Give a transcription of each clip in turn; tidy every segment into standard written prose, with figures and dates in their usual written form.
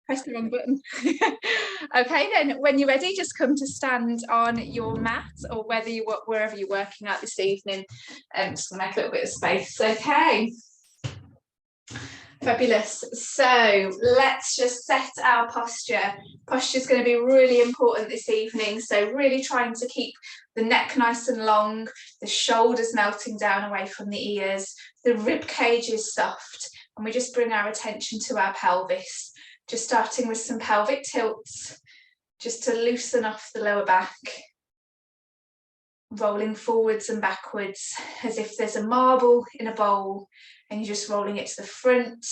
Press the wrong button. Okay, then when you're ready, just come to stand on your mat, or wherever you're working at this evening. Just gonna make a little bit of space. Okay. Fabulous. So let's just set our posture. Posture is going to be really important this evening. So really trying to keep the neck nice and long, the shoulders melting down away from the ears, the rib cage is soft, and we just bring our attention to our pelvis. Just starting with some pelvic tilts, just to loosen off the lower back. Rolling forwards and backwards as if there's a marble in a bowl and you're just rolling it to the front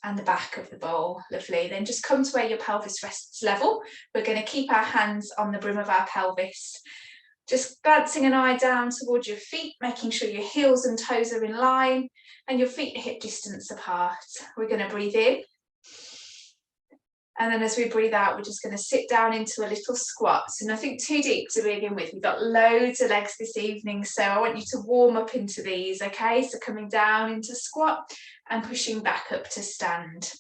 and the back of the bowl. Lovely. Then just come to where your pelvis rests level. We're going to keep our hands on the brim of our pelvis. Just glancing an eye down towards your feet, making sure your heels and toes are in line and your feet are hip distance apart. We're going to breathe in. And then as we breathe out, we're just going to sit down into a little squat. So nothing too deep to begin with. We've got loads of legs this evening, so I want you to warm up into these, okay? So coming down into squat and pushing back up to stand.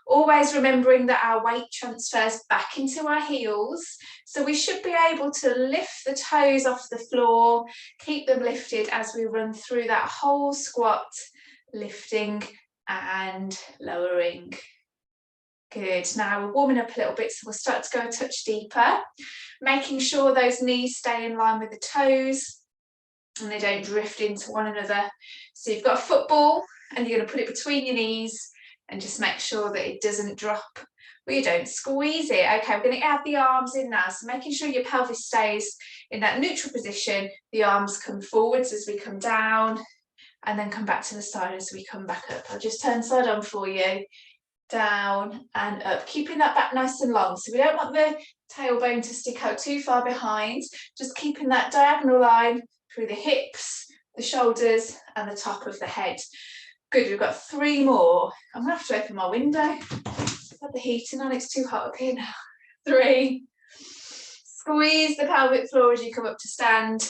Always remembering that our weight transfers back into our heels. So we should be able to lift the toes off the floor, keep them lifted as we run through that whole squat, lifting and lowering. Good. Now we're warming up a little bit, so we'll start to go a touch deeper, making sure those knees stay in line with the toes and they don't drift into one another. So you've got a football and you're going to put it between your knees and just make sure that it doesn't drop, or you don't squeeze it. Okay, we're going to add the arms in now, so making sure your pelvis stays in that neutral position. The arms come forwards as we come down and then come back to the side as we come back up. I'll just turn side on for you. Down and up, keeping that back nice and long. So we don't want the tailbone to stick out too far behind, just keeping that diagonal line through the hips, the shoulders and the top of the head. Good, we've got 3 more. I'm gonna have to open my window. I've got the heating on, it's too hot up here now. 3. Squeeze the pelvic floor as you come up to stand.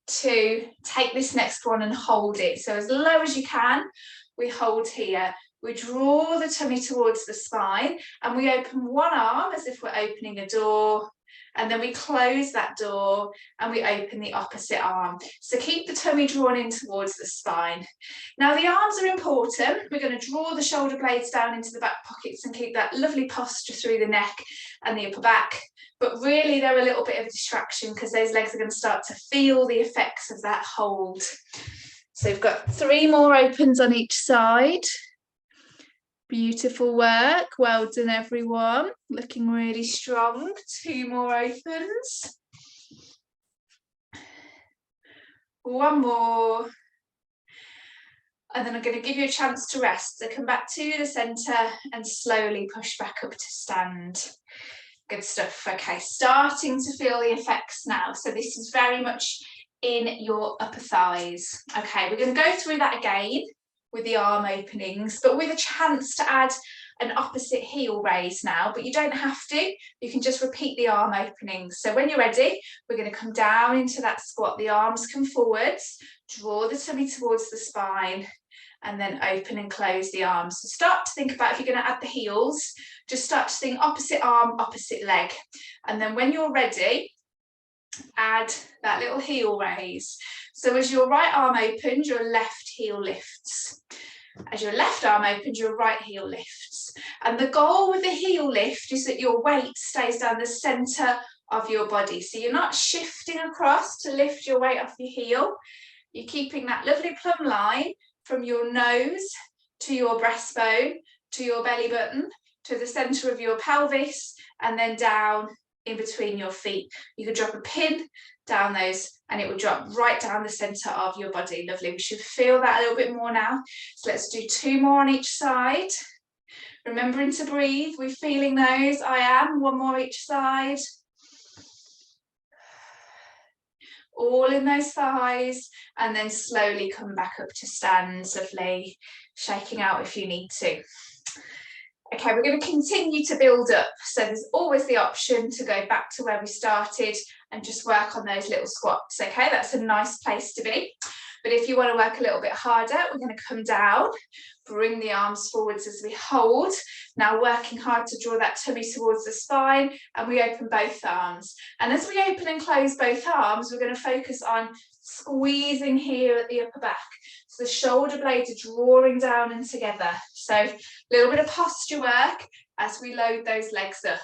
2, take this next one and hold it. So as low as you can, we hold here. We draw the tummy towards the spine and we open one arm as if we're opening a door, and then we close that door and we open the opposite arm. So keep the tummy drawn in towards the spine. Now the arms are important. We're going to draw the shoulder blades down into the back pockets and keep that lovely posture through the neck and the upper back. But really they're a little bit of a distraction because those legs are going to start to feel the effects of that hold. So we've got 3 more opens on each side. Beautiful work, well done everyone, looking really strong. 2 more opens, 1 more, and then I'm going to give you a chance to rest. So come back to the centre and slowly push back up to stand. Good stuff. Okay, starting to feel the effects now. So this is very much in your upper thighs. Okay, we're going to go through that again with the arm openings, but with a chance to add an opposite heel raise now, but you don't have to, you can just repeat the arm openings. So when you're ready, we're going to come down into that squat, the arms come forwards, draw the tummy towards the spine, and then open and close the arms. So start to think about if you're going to add the heels, just start to think opposite arm, opposite leg. And then when you're ready, add that little heel raise. So as your right arm opens, your left heel lifts. As your left arm opens, your right heel lifts. And the goal with the heel lift is that your weight stays down the centre of your body. So you're not shifting across to lift your weight off your heel. You're keeping that lovely plumb line from your nose to your breastbone, to your belly button, to the centre of your pelvis, and then down in between your feet. You could drop a pin down those and it will drop right down the centre of your body. Lovely. We should feel that a little bit more now. So let's do 2 more on each side. Remembering to breathe. We're feeling those. I am. 1 more each side. All in those thighs, and then slowly come back up to stand. Lovely. Shaking out if you need to. Okay, we're going to continue to build up. So there's always the option to go back to where we started and just work on those little squats. Okay, that's a nice place to be. But if you want to work a little bit harder, we're going to come down, bring the arms forwards as we hold. Now working hard to draw that tummy towards the spine, and we open both arms. And as we open and close both arms, we're going to focus on squeezing here at the upper back. So the shoulder blades are drawing down and together. So a little bit of posture work as we load those legs up.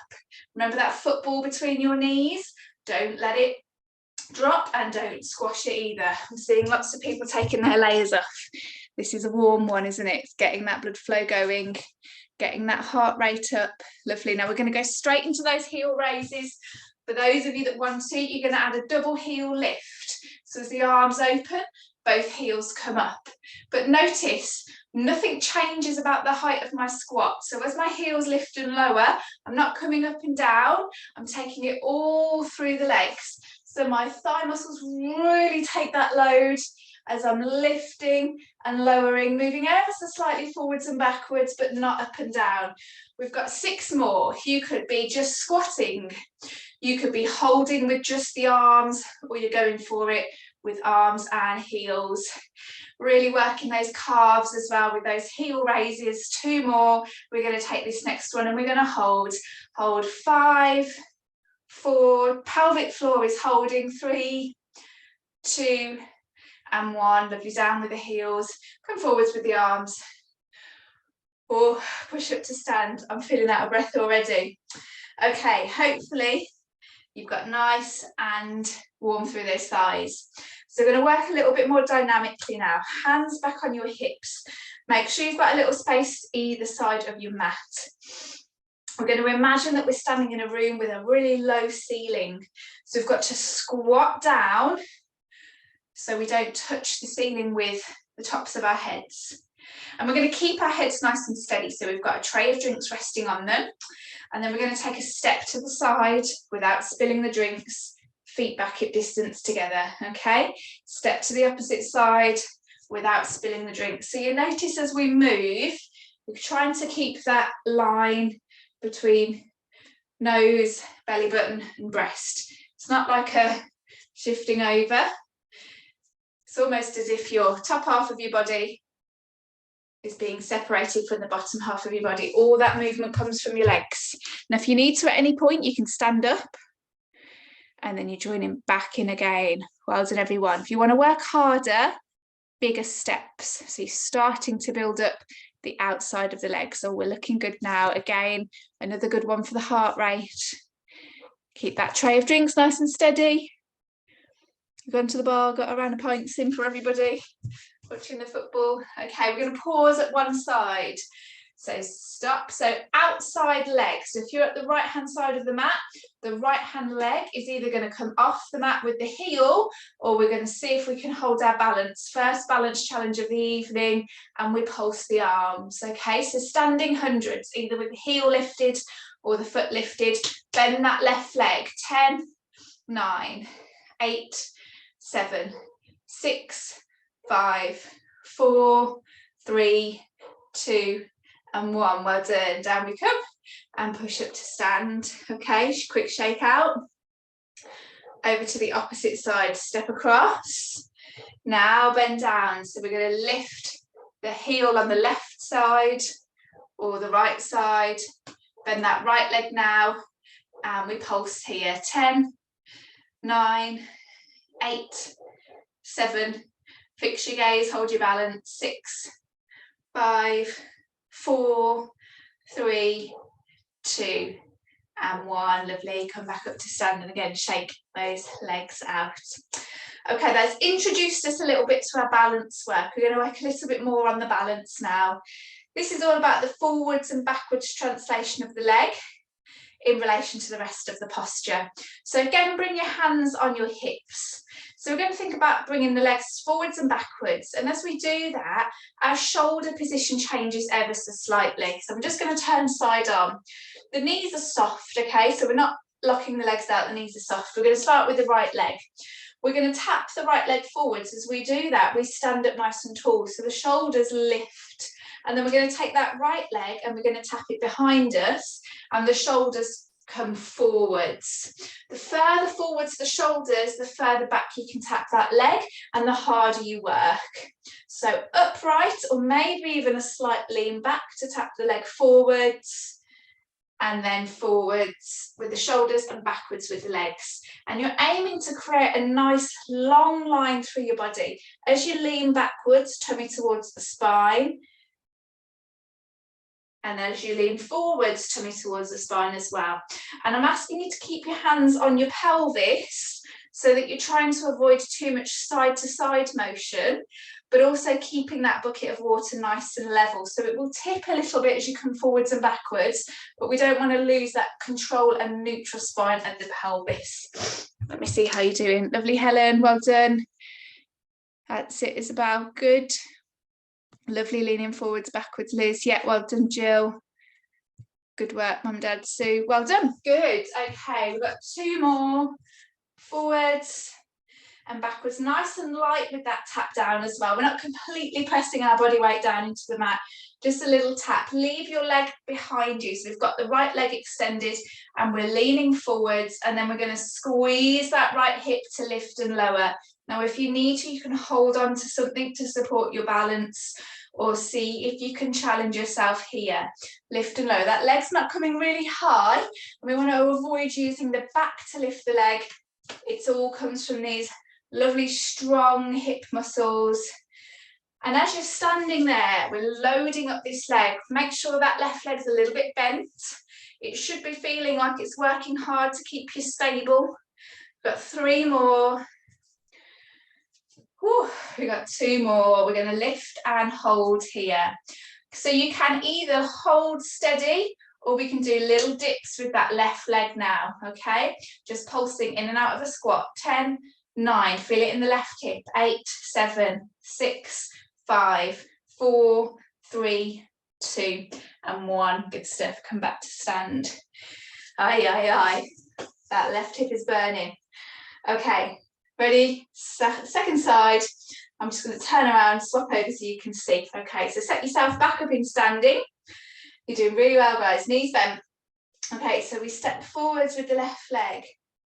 Remember that football between your knees? Don't let it drop and don't squash it either. I'm seeing lots of people taking their layers off. This is a warm one, isn't it? It's getting that blood flow going, getting that heart rate up. Lovely. Now we're going to go straight into those heel raises. For those of you that want to, you're going to add a double heel lift. So as the arms open, both heels come up. But notice, nothing changes about the height of my squat. So as my heels lift and lower, I'm not coming up and down. I'm taking it all through the legs. So my thigh muscles really take that load as I'm lifting and lowering, moving ever so slightly forwards and backwards, but not up and down. We've got 6 more. You could be just squatting. You could be holding with just the arms, or you're going for it with arms and heels. Really working those calves as well with those heel raises. 2 more. We're going to take this next one and we're going to hold 5, 4, pelvic floor is holding, 3, 2, and 1. Lovely. Down with the heels, come forwards with the arms, or push up to stand. I'm feeling out of breath already. Okay, hopefully you've got nice and warm through those thighs. So we're going to work a little bit more dynamically now. Hands back on your hips. Make sure you've got a little space either side of your mat. We're going to imagine that we're standing in a room with a really low ceiling. So we've got to squat down so we don't touch the ceiling with the tops of our heads. And we're going to keep our heads nice and steady. So we've got a tray of drinks resting on them. And then we're going to take a step to the side without spilling the drinks, feet back hip distance together, okay? Step to the opposite side without spilling the drinks. So you notice as we move, we're trying to keep that line between nose, belly button and breast. It's not like a shifting over. It's almost as if your top half of your body is being separated from the bottom half of your body. All that movement comes from your legs. Now, if you need to at any point, you can stand up and then you're joining back in again. Well done, everyone. If you want to work harder, bigger steps. So you're starting to build up the outside of the legs. So we're looking good now. Again, another good one for the heart rate. Keep that tray of drinks nice and steady. You've gone to the bar, got a round of pints in for everybody watching the football. Okay, we're going to pause at one side. So stop. So outside leg. So if you're at the right hand side of the mat, the right hand leg is either going to come off the mat with the heel, or we're going to see if we can hold our balance. First balance challenge of the evening, and we pulse the arms. Okay, so standing hundreds, either with the heel lifted or the foot lifted. Bend that left leg. 10, 9, 8, 7, 6, 5, 4, 3, 2, and 1. Well done. Down we come and push up to stand. Okay, quick shake out. Over to the opposite side, step across. Now bend down. So we're going to lift the heel on the left side or the right side. Bend that right leg now, and we pulse here. 10, 9, 8, 7, fix your gaze, hold your balance. 6, 5, 4, 3, 2, and 1. Lovely. Come back up to stand, and again shake those legs out. Okay, that's introduced us a little bit to our balance work. We're going to work a little bit more on the balance now. This is all about the forwards and backwards translation of the leg in relation to the rest of the posture. So again, bring your hands on your hips. So we're going to think about bringing the legs forwards and backwards. And as we do that, our shoulder position changes ever so slightly. So I'm just going to turn side on. The knees are soft, okay? So we're not locking the legs out, the knees are soft. We're going to start with the right leg. We're going to tap the right leg forwards. As we do that, we stand up nice and tall. So the shoulders lift. And then we're going to take that right leg and we're going to tap it behind us, and the shoulders come forwards. The further forwards the shoulders, the further back you can tap that leg and the harder you work. So upright, or maybe even a slight lean back to tap the leg forwards, and then forwards with the shoulders and backwards with the legs. And you're aiming to create a nice long line through your body. As you lean backwards, tummy towards the spine, and as you lean forwards, tummy towards the spine as well. And I'm asking you to keep your hands on your pelvis so that you're trying to avoid too much side to side motion, but also keeping that bucket of water nice and level. So it will tip a little bit as you come forwards and backwards, but we don't want to lose that control and neutral spine of the pelvis. Let me see how you're doing. Lovely, Helen, well done. That's it, Isabel, good. Lovely, leaning forwards, backwards, Liz. Yeah, well done, Jill. Good work, Mum, Dad, Sue. Well done. Good. Okay, we've got 2 more. Forwards and backwards, nice and light with that tap down as well. We're not completely pressing our body weight down into the mat, just a little tap. Leave your leg behind you. So we've got the right leg extended and we're leaning forwards, and then we're going to squeeze that right hip to lift and lower. Now, if you need to, you can hold on to something to support your balance, or see if you can challenge yourself here. Lift and lower. That leg's not coming really high, and we want to avoid using the back to lift the leg. It all comes from these lovely strong hip muscles. And as you're standing there, we're loading up this leg. Make sure that left leg's a little bit bent. It should be feeling like it's working hard to keep you stable. We've got 3 more. Whew, we've got 2 more. We're going to lift and hold here. So you can either hold steady, or we can do little dips with that left leg now, okay? Just pulsing in and out of a squat. 10, 9, feel it in the left hip. 8, 7, 6, 5, 4, 3, 2, and 1. Good stuff. Come back to stand. Aye, aye, aye. That left hip is burning. Okay. Ready? Second side. I'm just going to turn around, swap over so you can see. Okay, so set yourself back up in standing. You're doing really well, guys. Knees bent. Okay, so we step forwards with the left leg.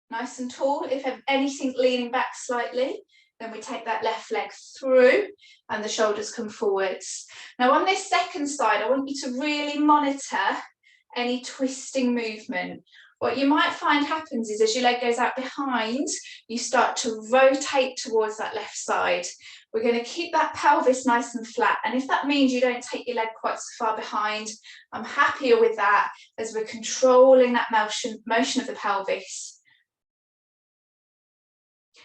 Nice and tall. If anything leaning back slightly, then we take that left leg through and the shoulders come forwards. Now on this second side, I want you to really monitor any twisting movement. What you might find happens is as your leg goes out behind, you start to rotate towards that left side. We're going to keep that pelvis nice and flat. And if that means you don't take your leg quite so far behind, I'm happier with that, as we're controlling that motion of the pelvis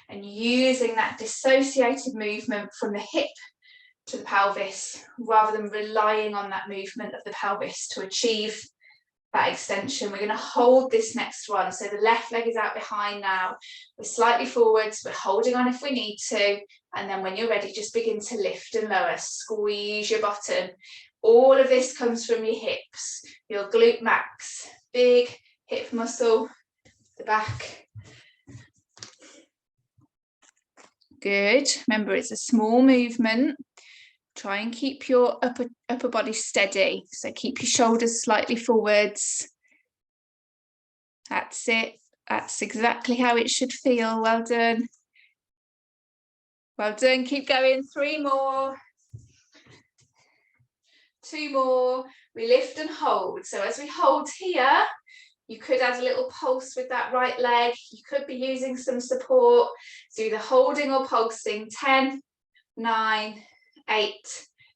and using that dissociated movement from the hip to the pelvis, rather than relying on that movement of the pelvis to achieve that extension. We're going to hold this next one. So the left leg is out behind now. We're slightly forwards, we're holding on if we need to. And then when you're ready, just begin to lift and lower. Squeeze your bottom. All of this comes from your hips, your glute max, big hip muscle, the back. Good. Remember, it's a small movement. Try and keep your upper body steady. So keep your shoulders slightly forwards. That's it. That's exactly how it should feel. Well done. Well done. Keep going. 3 more. 2 more. We lift and hold. So as we hold here, you could add a little pulse with that right leg. You could be using some support. So either holding or pulsing. 10, 9, 8,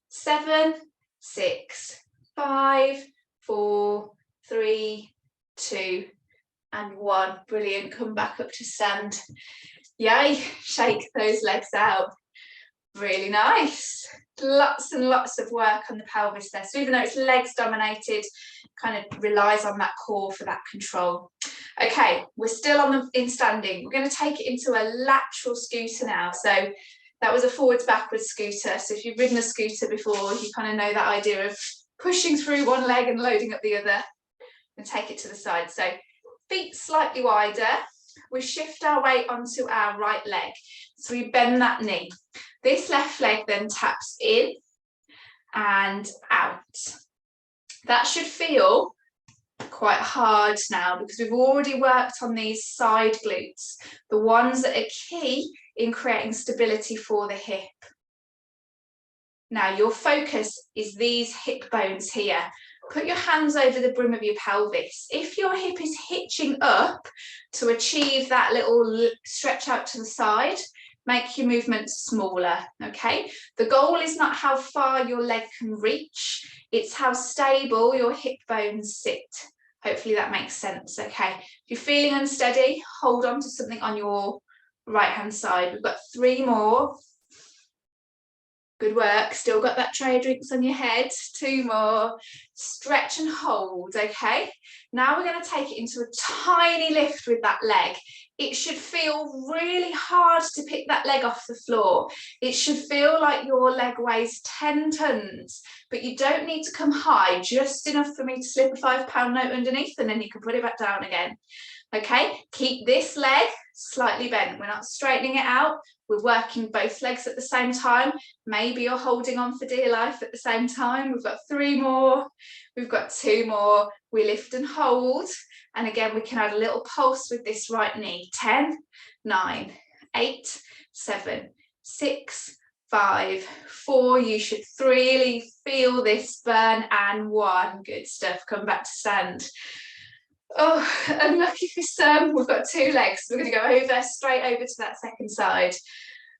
7, 6, 5, 4, 3, 2, and 1. Brilliant. Come back up to stand. Yay. Shake those legs out. Really nice. Lots and lots of work on the pelvis there. So even though it's legs dominated, kind of relies on that core for that control. Okay, we're still in standing. We're going to take it into a lateral scooter now. So that was a forwards backwards scooter. So if you've ridden a scooter before, you kind of know that idea of pushing through one leg and loading up the other, and take it to the side. So feet slightly wider. We shift our weight onto our right leg. So we bend that knee. This left leg then taps in and out. That should feel quite hard now because we've already worked on these side glutes, the ones that are key in creating stability for the hip. Now your focus is these hip bones here. Put your hands over the brim of your pelvis. If your hip is hitching up to achieve that little stretch out to the side, make your movement smaller, okay? The goal is not how far your leg can reach, it's how stable your hip bones sit. Hopefully that makes sense, okay? If you're feeling unsteady, hold on to something on your right-hand side. We've got 3 more. Good work. Still got that tray of drinks on your head. 2 more. Stretch and hold, okay? Now we're going to take it into a tiny lift with that leg. It should feel really hard to pick that leg off the floor. It should feel like your leg weighs 10 tons, but you don't need to come high, just enough for me to slip a £5 note underneath and then you can put it back down again. Okay, keep this leg slightly bent. We're not straightening it out. We're working both legs at the same time. Maybe you're holding on for dear life at the same time. We've got 3 more. We've got 2 more. We lift and hold. And again, we can add a little pulse with this right knee. 10, 9, 8, 7, 6, 5, 4. You should really feel this burn. And 1. Good stuff. Come back to stand. Oh, unlucky for some, we've got 2 legs. We're going to go straight over to that second side.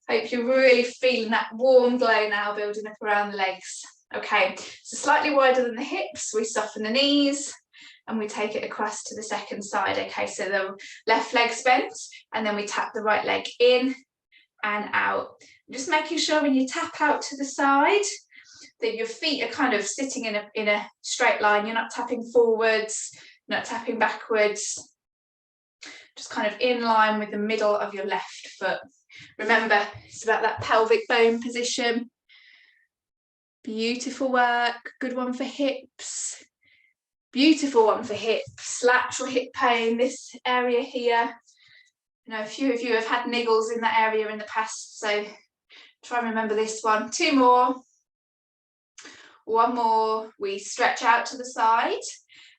Hope you're really feeling that warm glow now building up around the legs. Okay, so slightly wider than the hips, we soften the knees and we take it across to the second side. Okay, so the left leg's bent and then we tap the right leg in and out. Just making sure when you tap out to the side that your feet are kind of sitting in a straight line. You're not tapping forwards, not tapping backwards, just kind of in line with the middle of your left foot. Remember, it's about that pelvic bone position. Beautiful work. Good one for hips. Beautiful one for hips. Lateral hip pain, this area here. You know, a few of you have had niggles in that area in the past, so try and remember this one. 2 more. 1 more. We stretch out to the side.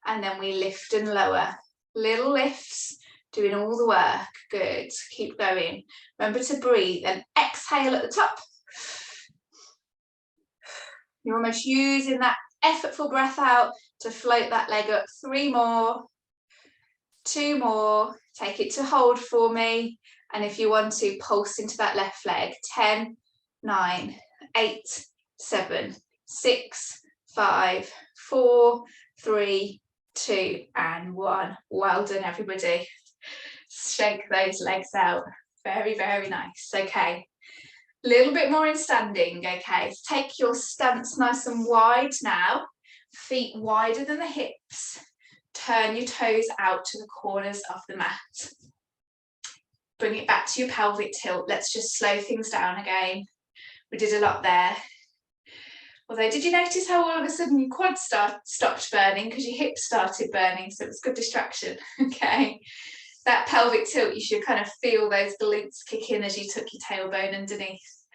And then we lift and lower. Little lifts, doing all the work. Good. Keep going. Remember to breathe and exhale at the top. You're almost using that effortful breath out to float that leg up. 3 more. 2 more. Take it to hold for me. And if you want to, pulse into that left leg. 10, 9, 8, 7, 6, 5, 4, 3, 2 and 1. Well done, everybody. Shake those legs out. Very, very nice. Okay, a little bit more in standing. Okay, take your stance nice and wide now. Feet wider than the hips. Turn your toes out to the corners of the mat. Bring it back to your pelvic tilt. Let's just slow things down again. We did a lot there. Although, did you notice how all of a sudden your quads stopped burning because your hips started burning? So it was good distraction. Okay, that pelvic tilt, you should kind of feel those glutes kick in as you took your tailbone underneath.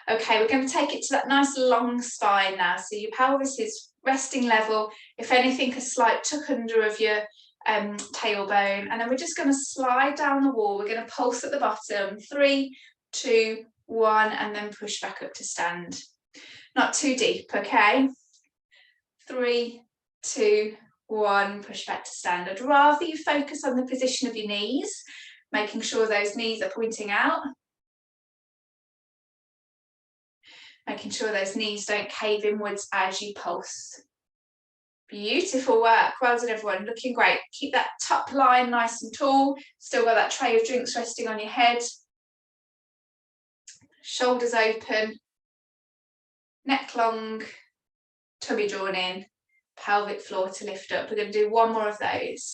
Okay, we're going to take it to that nice long spine now. So your pelvis is resting level. If anything, a slight tuck under of your tailbone. And then we're just going to slide down the wall. We're going to pulse at the bottom. 3, 2, 1, and then push back up to stand. Not too deep, okay? 3, 2, 1, push back to stand. I'd rather you focus on the position of your knees, making sure those knees are pointing out. Making sure those knees don't cave inwards as you pulse. Beautiful work. Well done, everyone. Looking great. Keep that top line nice and tall. Still got that tray of drinks resting on your head. Shoulders open. Neck long, tummy drawn in, pelvic floor to lift up. We're going to do 1 more of those.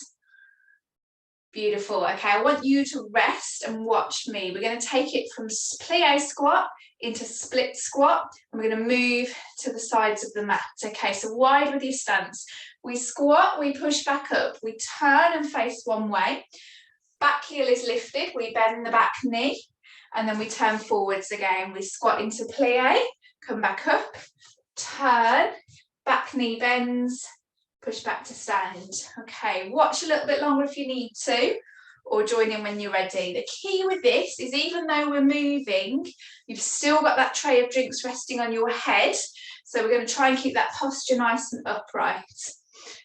Beautiful. Okay, I want you to rest and watch me. We're going to take it from plie squat into split squat, and we're going to move to the sides of the mat. Okay, so wide with your stance. We squat, we push back up, we turn and face one way. Back heel is lifted, we bend the back knee, and then we turn forwards again. We squat into plie. Come back up, turn, back knee bends, push back to stand. Okay, watch a little bit longer if you need to, or join in when you're ready. The key with this is, even though we're moving, you've still got that tray of drinks resting on your head. So we're going to try and keep that posture nice and upright.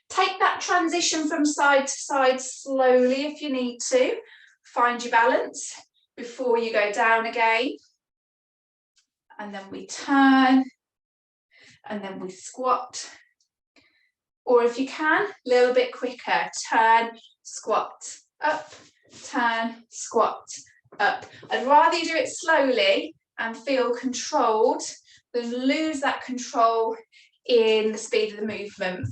Take that transition from side to side slowly if you need to. Find your balance before you go down again. And then we turn, and then we squat. Or if you can, a little bit quicker, turn, squat, up, turn, squat, up. I'd rather you do it slowly and feel controlled than lose that control in the speed of the movement.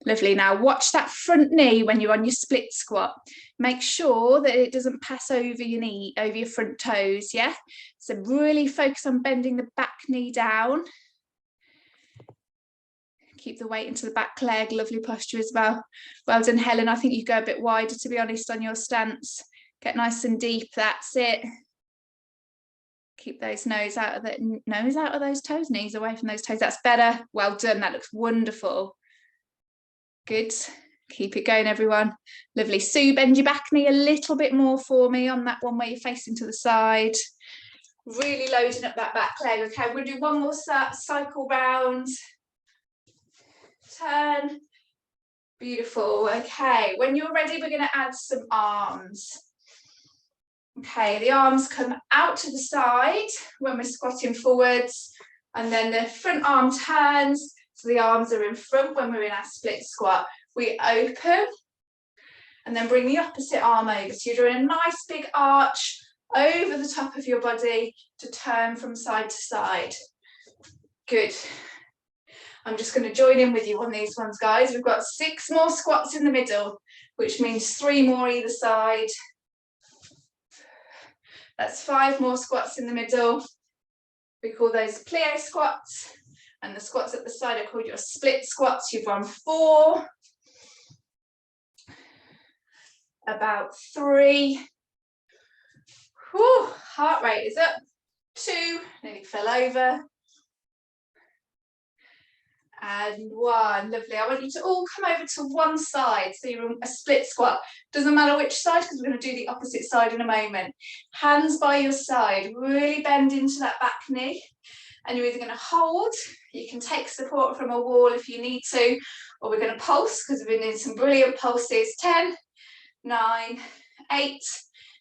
Lovely. Now watch that front knee when you're on your split squat. Make sure that it doesn't pass over your knee, over your front toes, yeah? So really focus on bending the back knee down. Keep the weight into the back leg, lovely posture as well. Well done, Helen. I think you go a bit wider, to be honest, on your stance. Get nice and deep, that's it. Keep those nose out of those toes, knees away from those toes. That's better. Well done, that looks wonderful. Good. Keep it going, everyone. Lovely. Sue, bend your back knee a little bit more for me on that one where you're facing to the side. Really loading up that back leg. Okay, we're going to do one more cycle round. Turn. Beautiful. Okay, when you're ready, we're going to add some arms. Okay, the arms come out to the side when we're squatting forwards, and then the front arm turns, so the arms are in front when we're in our split squat. We open, and then bring the opposite arm over. So you're doing a nice big arch over the top of your body to turn from side to side. Good. I'm just going to join in with you on these ones, guys. We've got 6 more squats in the middle, which means 3 more either side. That's 5 more squats in the middle. We call those plie squats, and the squats at the side are called your split squats. You've run 4, about 3. Whew, heart rate is up. 2, nearly fell over. And 1, lovely. I want you to all come over to one side, so you're in a split squat. Doesn't matter which side, because we're going to do the opposite side in a moment. Hands by your side, really bend into that back knee. And you're either going to hold, you can take support from a wall if you need to, or we're going to pulse, because we've been doing some brilliant pulses. 10, 9, 8,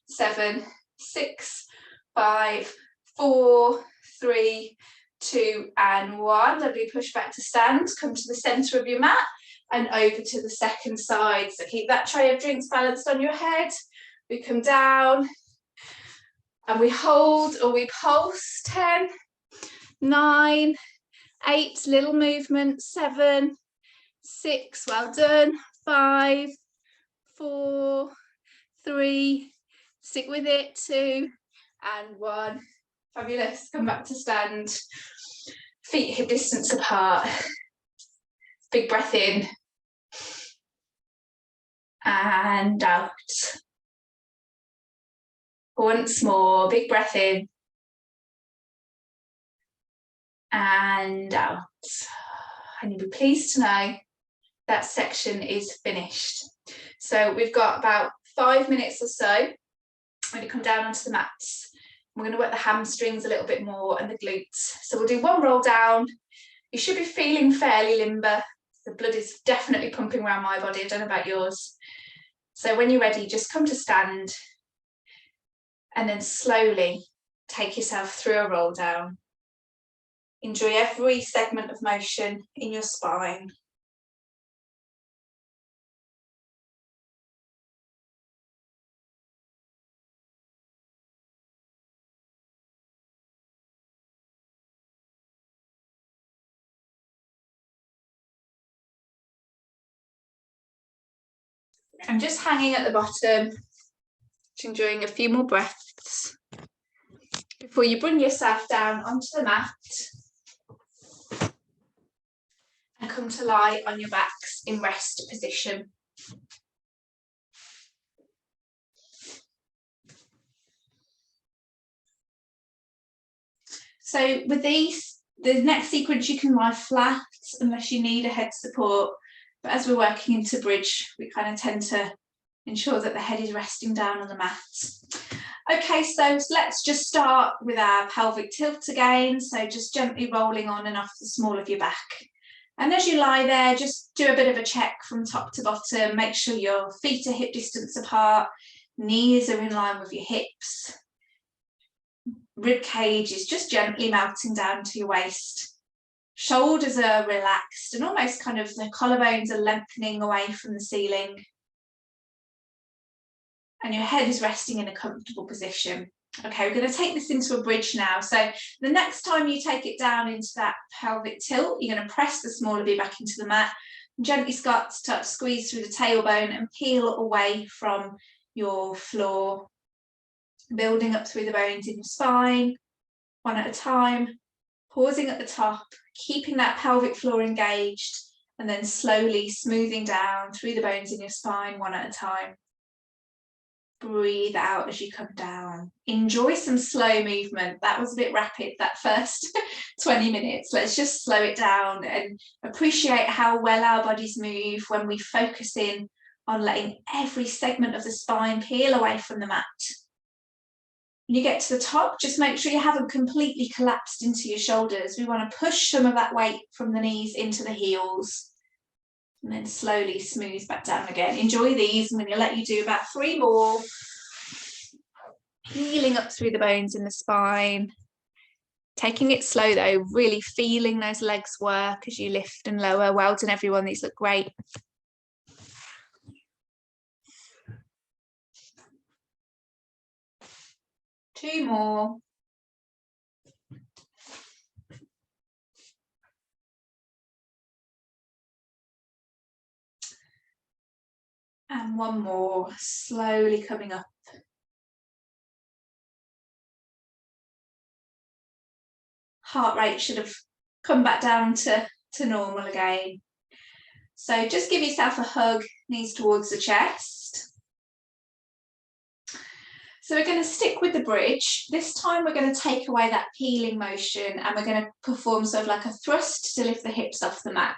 7, 6, 5, 4, 3, 2 and 1. Lovely. Push back to stand. Come to the centre of your mat and over to the second side. So keep that tray of drinks balanced on your head. We come down and we hold or we pulse. 10, 9, 8, little movement. 7, 6, well done. 5, 4, 3, stick with it. 2 and 1. Fabulous. Come back to stand. Feet hip distance apart. Big breath in. And out. Once more. Big breath in. And out. And you'll be pleased to know that section is finished. So we've got about 5 minutes or so. I'm going to come down onto the mats. We're going to work the hamstrings a little bit more and the glutes. So we'll do one roll down. You should be feeling fairly limber. The blood is definitely pumping around my body. I don't know about yours. So when you're ready, just come to stand and then slowly take yourself through a roll down. Enjoy every segment of motion in your spine. I'm just hanging at the bottom, enjoying a few more breaths before you bring yourself down onto the mat and come to lie on your backs in rest position. So with these, the next sequence you can lie flat unless you need a head support. But as we're working into bridge, we kind of tend to ensure that the head is resting down on the mat. Okay, so let's just start with our pelvic tilt again. So just gently rolling on and off the small of your back. And as you lie there, just do a bit of a check from top to bottom. Make sure your feet are hip distance apart, knees are in line with your hips. Rib cage is just gently melting down to your waist. Shoulders are relaxed and almost kind of the collarbones are lengthening away from the ceiling. And your head is resting in a comfortable position. Okay, we're going to take this into a bridge now. So the next time you take it down into that pelvic tilt, you're going to press the small of your back into the mat, gently start to squeeze through the tailbone and peel away from your floor, building up through the bones in your spine, one at a time, pausing at the top, keeping that pelvic floor engaged, and then slowly smoothing down through the bones in your spine, one at a time. Breathe out as you come down. Enjoy some slow movement. That was a bit rapid, that first 20 minutes. Let's just slow it down and appreciate how well our bodies move when we focus in on letting every segment of the spine peel away from the mat. When you get to the top, just make sure you haven't completely collapsed into your shoulders. We want to push some of that weight from the knees into the heels. And then slowly smooth back down again. Enjoy these. I'm going to let you do about 3 more. Peeling up through the bones in the spine. Taking it slow though, really feeling those legs work as you lift and lower. Well done everyone, these look great. Two more. And one more, slowly coming up. Heart rate should have come back down to normal again. So just give yourself a hug, knees towards the chest. So we're going to stick with the bridge. This time we're going to take away that peeling motion and we're going to perform sort of like a thrust to lift the hips off the mat.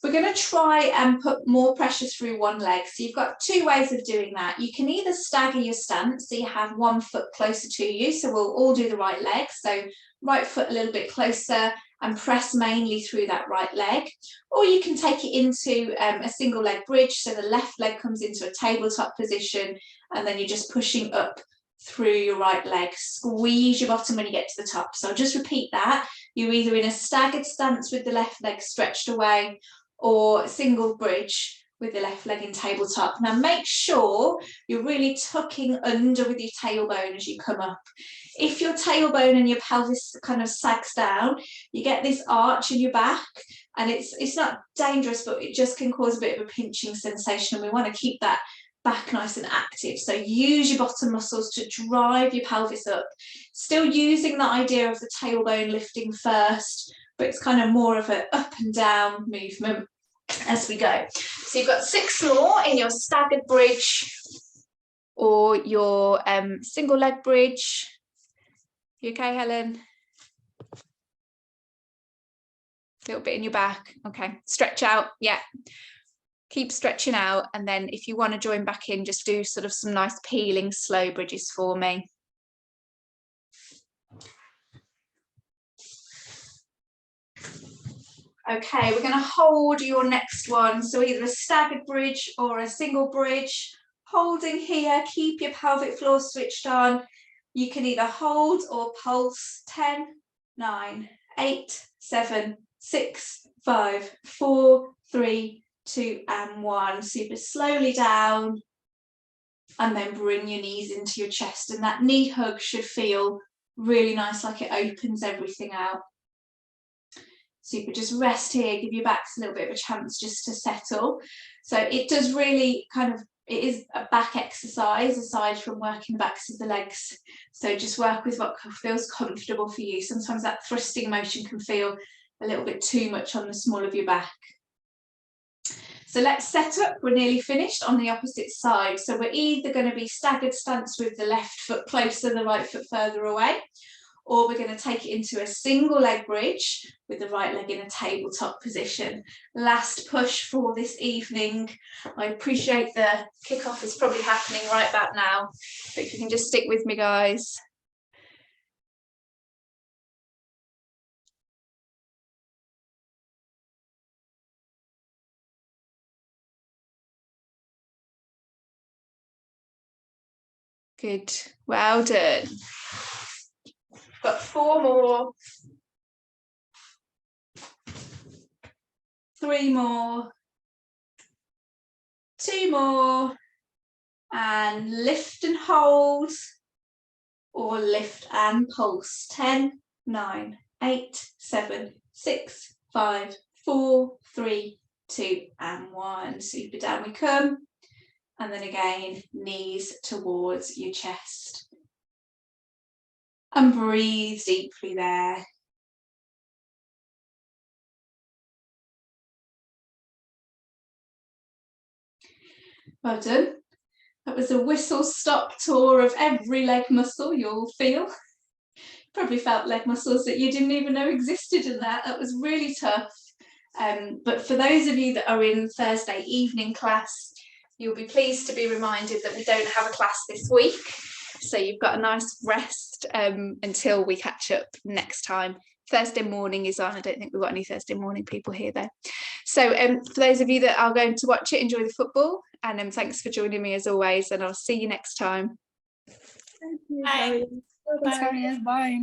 We're going to try and put more pressure through one leg. So you've got 2 ways of doing that. You can either stagger your stance, so you have one foot closer to you. So we'll all do the right leg. So right foot a little bit closer and press mainly through that right leg. Or you can take it into a single leg bridge. So the left leg comes into a tabletop position and then you're just pushing up through your right leg. Squeeze your bottom when you get to the top. So I'll just repeat that. You're either in a staggered stance with the left leg stretched away or single bridge with the left leg in tabletop. Now make sure you're really tucking under with your tailbone as you come up. If your tailbone and your pelvis kind of sags down, you get this arch in your back and it's not dangerous, but it just can cause a bit of a pinching sensation and we want to keep that back nice and active. So use your bottom muscles to drive your pelvis up. Still using the idea of the tailbone lifting first, but it's kind of more of an up and down movement as we go. So you've got 6 more in your staggered bridge or your single leg bridge. You okay, Helen? A little bit in your back. Okay, stretch out. Yeah, keep stretching out, and then if you want to join back in, just do sort of some nice peeling slow bridges for me. Okay, we're going to hold your next one. So either a staggered bridge or a single bridge. Holding here, keep your pelvic floor switched on. You can either hold or pulse. 10, 9, 8, 7, 6, 5, 4, 3, 2, and 1. Super slowly down. And then bring your knees into your chest. And that knee hug should feel really nice, like it opens everything out. Super, just rest here, give your backs a little bit of a chance just to settle. So it does really kind of, it is a back exercise aside from working the backs of the legs. So just work with what feels comfortable for you. Sometimes that thrusting motion can feel a little bit too much on the small of your back. So let's set up, we're nearly finished on the opposite side. So we're either going to be staggered stance with the left foot closer, the right foot further away, or we're going to take it into a single leg bridge with the right leg in a tabletop position. Last push for this evening. I appreciate the kickoff is probably happening right about now, but if you can just stick with me, guys. Good, well done. Got 4 more. 3 more. 2 more. And lift and hold, or lift and pulse. 10, 9, 8, 7, 6, 5, 4, 3, 2, and 1. Super, down we come. And then again, knees towards your chest. And breathe deeply there. Well done. That was a whistle-stop tour of every leg muscle you'll feel. Probably felt leg muscles that you didn't even know existed in that. That was really tough. But for those of you that are in Thursday evening class, you'll be pleased to be reminded that we don't have a class this week. So you've got a nice rest until we catch up next time. Thursday morning is on. I don't think we've got any Thursday morning people here though. So for those of you that are going to watch it, enjoy the football. And thanks for joining me as always. And I'll see you next time. Thank you. Bye. Bye. Bye.